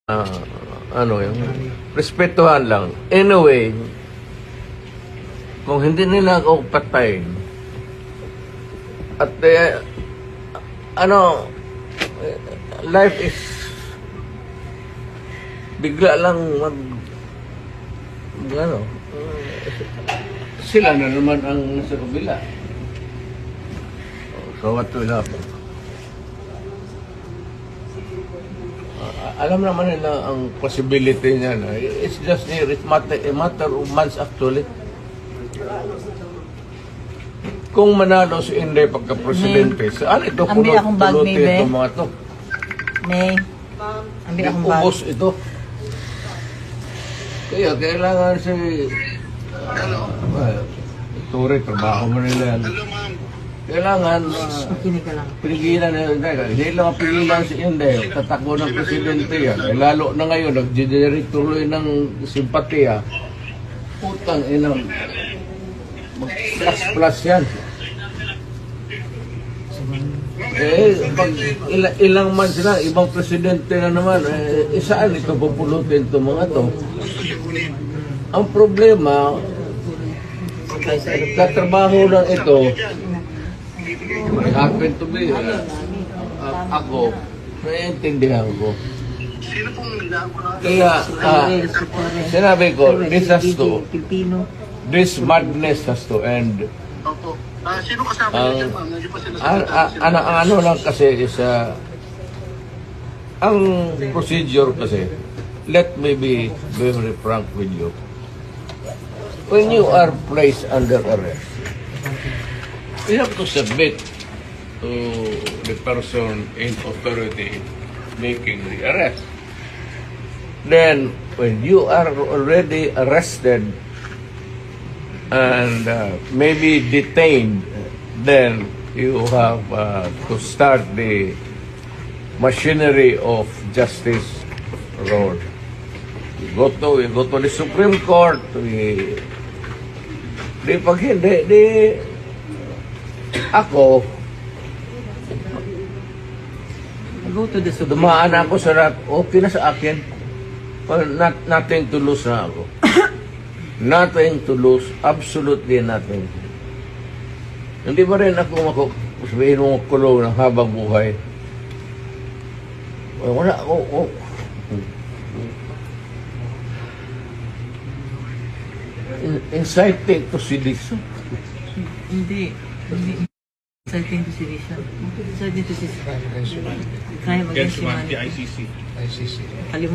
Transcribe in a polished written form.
Yung respetuhan lang. Anyway, kung hindi nila ako patayin, at life is bigla lang sila na naman ang nasa kabila. So what will happen? Alam naman nila ang possibility niya na it's just a matter of months actually. Kung manalo si Inday pagka-presidente, saan ito pulutin itong mga to? May. Ambil akong bag. Ubos ito. Kaya kailangan si Tore, trabaho mo nila yan. Kailangan Makinig ka lang. pinigilan na yun. Hindi lang pigilan si Inday. Tatakbo ng presidente yan. Lalo na ngayon, nag-generate tuloy ng simpatiya. Putang inang plus yan. Pag ilang man sila, ibang presidente na naman, saan ito pupulutin itong mga to? Ang problema, katrabaho lang ito, happen to be, ako, naiintindihan ko. Kaya, sinabi ko, this madness has to end. Sino kasama niyo dyan, ma'am? Hindi pa sila Ano lang kasi is, ang procedure kasi, let me be very frank with you. When you are placed under arrest, you have to submit to the person in authority making the arrest. Then, when you are already arrested and maybe detained, then you have to start the machinery of justice road. You go to the Supreme Court. Pag hindi, ako, Go to the Supreme. dumaan ako sa okay na sa akin. Nothing to lose na ako. Nothing to lose. Absolutely nothing. Hindi ba rin ako sabihin mo kulong ng habang buhay? Wala ako. Inciting to sedition. Hindi. Inciting to sedition. Inciting to sedition. Crime against humanity. ICC. Kalimutan.